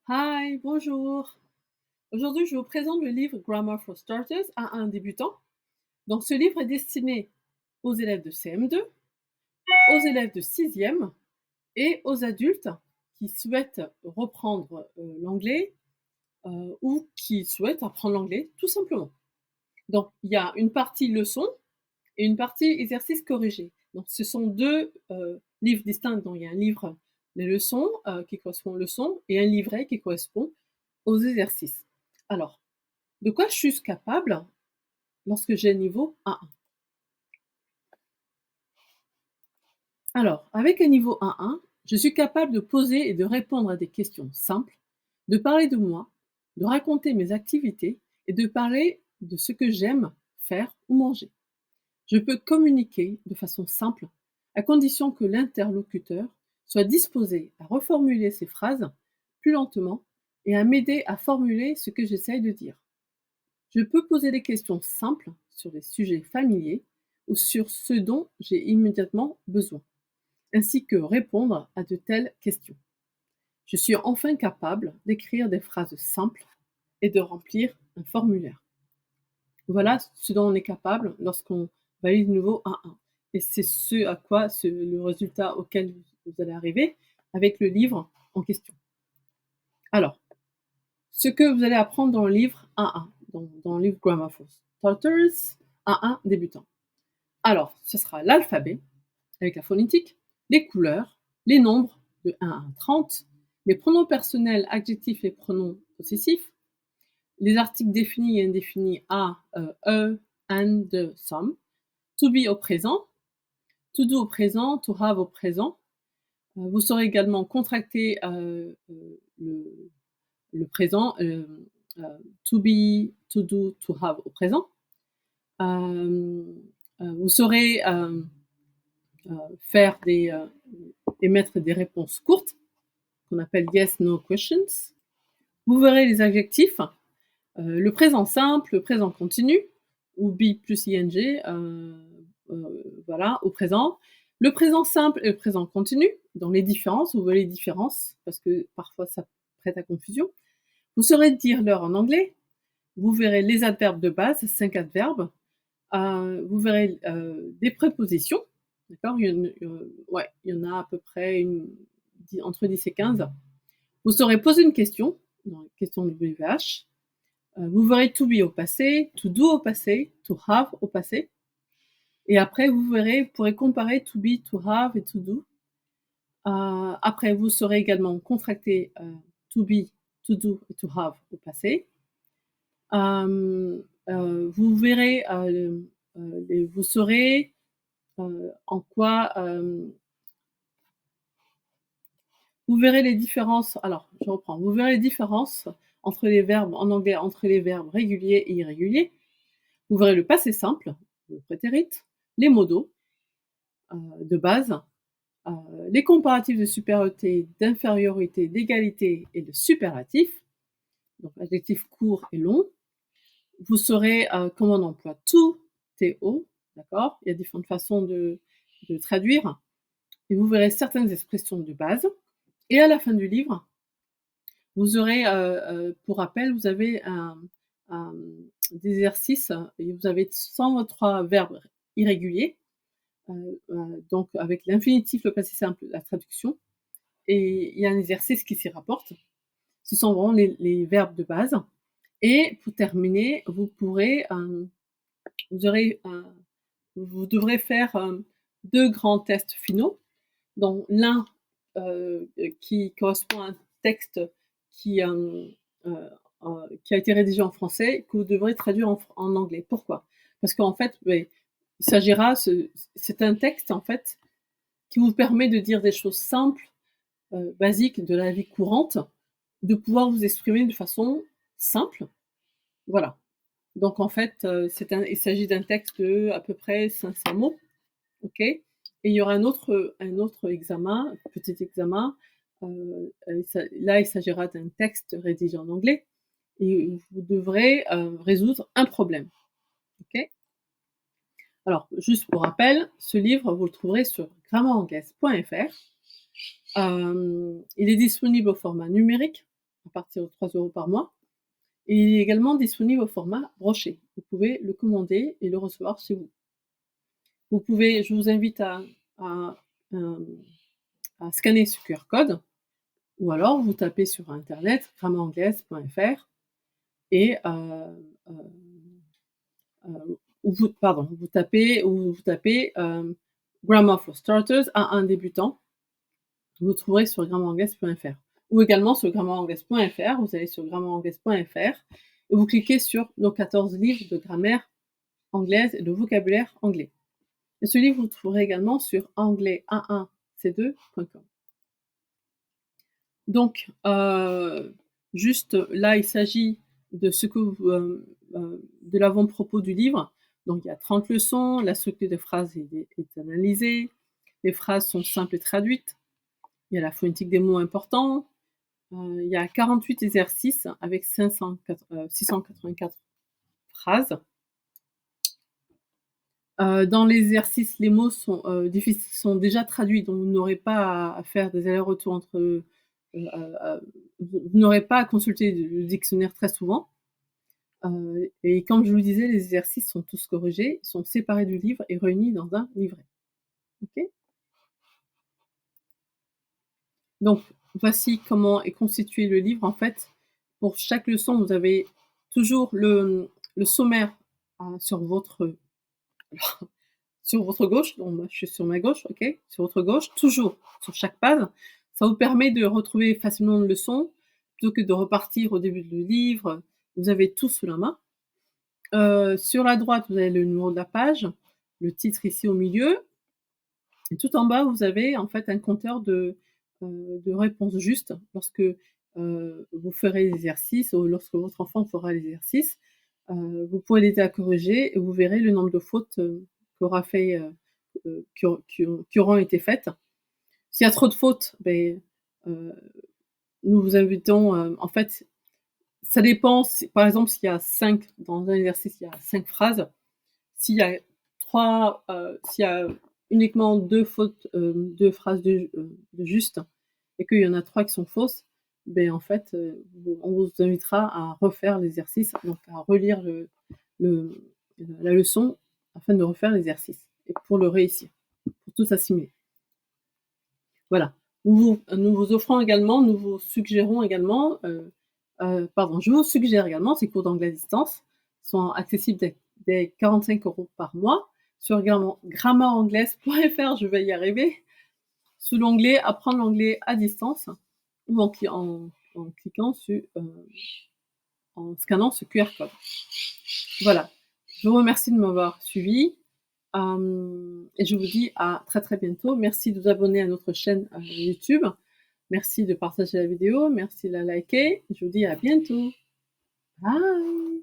Hi, bonjour. Aujourd'hui, je vous présente le livre Grammar for Starters à un débutant. Donc, ce livre est destiné aux élèves de CM2, aux élèves de 6e et aux adultes qui souhaitent reprendre l'anglais ou qui souhaitent apprendre l'anglais tout simplement. Donc, il y a une partie leçon et une partie exercice corrigé. Donc, ce sont deux livres distincts. Donc, il y a un livre les leçons qui correspond aux leçons et un livret qui correspond aux exercices. Alors, de quoi je suis capable lorsque j'ai le niveau A1? Alors, avec un niveau A1, je suis capable de poser et de répondre à des questions simples, de parler de moi, de raconter mes activités et de parler de ce que j'aime faire ou manger. Je peux communiquer de façon simple, à condition que l'interlocuteur soit disposé à reformuler ses phrases plus lentement et à m'aider à formuler ce que j'essaye de dire. Je peux poser des questions simples sur des sujets familiers ou sur ce dont j'ai immédiatement besoin, ainsi que répondre à de telles questions. Je suis enfin capable d'écrire des phrases simples et de remplir un formulaire. Voilà ce dont on est capable lorsqu'on valide le niveau 1-1. Et c'est ce à quoi, le résultat auquel vous allez arriver avec le livre en question. Alors, ce que vous allez apprendre dans le livre 1-1, dans le livre Grammar for Starters 1-1 débutant. Alors, ce sera l'alphabet avec la phonétique, les couleurs, les nombres de 1 à 30, les pronoms personnels, adjectifs et pronoms possessifs, les articles définis et indéfinis à, and, some, to be au présent, to do au présent, to have au présent. Vous saurez également contracter le présent, to be, to do, to have au présent. Vous saurez faire émettre des réponses courtes, qu'on appelle yes, no questions. Vous verrez les adjectifs, le présent simple, le présent continu, ou be plus ing, voilà, au présent. Le présent simple et le présent continu, dans les différences, vous verrez les différences, parce que parfois ça prête à confusion. Vous saurez dire l'heure en anglais. Vous verrez les adverbes de base, 5 adverbes. Vous verrez des prépositions, d'accord, il y en a à peu près entre 10 et 15. Vous saurez poser une question, dans la question de WH. Vous verrez to be au passé, to do au passé, to have au passé. Et après, vous verrez, vous pourrez comparer to be, to have et to do. Après, vous saurez également contracter to be, to do et to have au passé. Vous verrez, vous saurez en quoi vous verrez les différences. Alors, je reprends. Vous verrez les différences entre les verbes en anglais, entre les verbes réguliers et irréguliers. Vous verrez le passé simple, le prétérit, les modaux de base, les comparatifs de supériorité, d'infériorité, d'égalité et de superlatif, donc adjectifs courts et longs. Vous saurez comment on emploie to, to, d'accord. Il y a différentes façons de traduire. Et vous verrez certaines expressions de base. Et à la fin du livre, vous aurez, pour rappel, vous avez des exercices et vous avez 123 verbes irréguliers, donc avec l'infinitif, le passé simple, la traduction. Et il y a un exercice qui s'y rapporte. Ce sont vraiment les verbes de base. Et pour terminer, vous pourrez, vous devrez faire 2 grands tests finaux, dont l'un qui correspond à un texte qui, qui a été rédigé en français, que vous devrez traduire en anglais. Pourquoi? Parce qu'en fait, il s'agira, c'est un texte en fait qui vous permet de dire des choses simples, basiques de la vie courante, de pouvoir vous exprimer de façon simple. Voilà. Donc en fait, il s'agit d'un texte de à peu près 500 mots, ok. Et il y aura un autre examen, petit examen. Là, il s'agira d'un texte rédigé en anglais et vous devrez résoudre un problème, ok. Alors, juste pour rappel, ce livre, vous le trouverez sur grammairanglaise.fr. Il est disponible au format numérique, à partir de 3 € par mois. Et il est également disponible au format broché. Vous pouvez le commander et le recevoir chez vous. Je vous invite à, hem, à scanner ce QR code ou alors vous tapez sur internet grammairanglaise.fr et vous tapez, Grammar for Starters A1 débutant. Vous trouverez sur grammairanglaise.fr ou également sur grammairanglaise.fr, vous allez sur grammairanglaise.fr et vous cliquez sur nos 14 livres de grammaire anglaise et de vocabulaire anglais. Et ce livre, vous le trouverez également sur anglais a1c2.com. Donc, juste là, il s'agit de ce que de l'avant-propos du livre. Donc, il y a 30 leçons, la structure des phrases est analysée, les phrases sont simples et traduites, il y a la phonétique des mots importants, il y a 48 exercices avec 684 phrases. Dans l'exercice, les mots sont déjà traduits, donc vous n'aurez pas à faire des allers-retours entre vous n'aurez pas à consulter le dictionnaire très souvent. Et comme je vous disais, les exercices sont tous corrigés, sont séparés du livre et réunis dans un livret. OK? Donc, voici comment est constitué le livre. En fait, pour chaque leçon, vous avez toujours le sommaire sur votre gauche. Donc, moi, je suis sur ma gauche, OK? Sur votre gauche, toujours sur chaque page. Ça vous permet de retrouver facilement une leçon plutôt que de repartir au début du livre. Vous avez tout sous la main. Sur la droite, vous avez le numéro de la page, le titre ici au milieu. Et tout en bas, vous avez en fait un compteur de réponses justes lorsque vous ferez l'exercice ou lorsque votre enfant fera l'exercice. Vous pourrez l'aider à corriger et vous verrez le nombre de fautes qui auront été faites. S'il y a trop de fautes, nous vous invitons, en fait, ça dépend, par exemple, s'il y a 5 dans un exercice, il y a 5 phrases. S'il y a uniquement 2 fautes, 2 phrases de justes et qu'il y en a 3 qui sont fausses, en fait, on vous invitera à refaire l'exercice, donc à relire la leçon afin de refaire l'exercice et pour le réussir, pour tout assimiler. Voilà. Nous vous suggérons également, je vous suggère également ces cours d'anglais à distance sont accessibles dès 45 € par mois sur grammairanglaise.fr, je vais y arriver, sous l'onglet Apprendre l'anglais à distance ou en cliquant en scannant ce QR code. Voilà. Je vous remercie de m'avoir suivi et je vous dis à très très bientôt. Merci de vous abonner à notre chaîne YouTube. Merci de partager la vidéo, merci de la liker. Je vous dis à bientôt. Bye.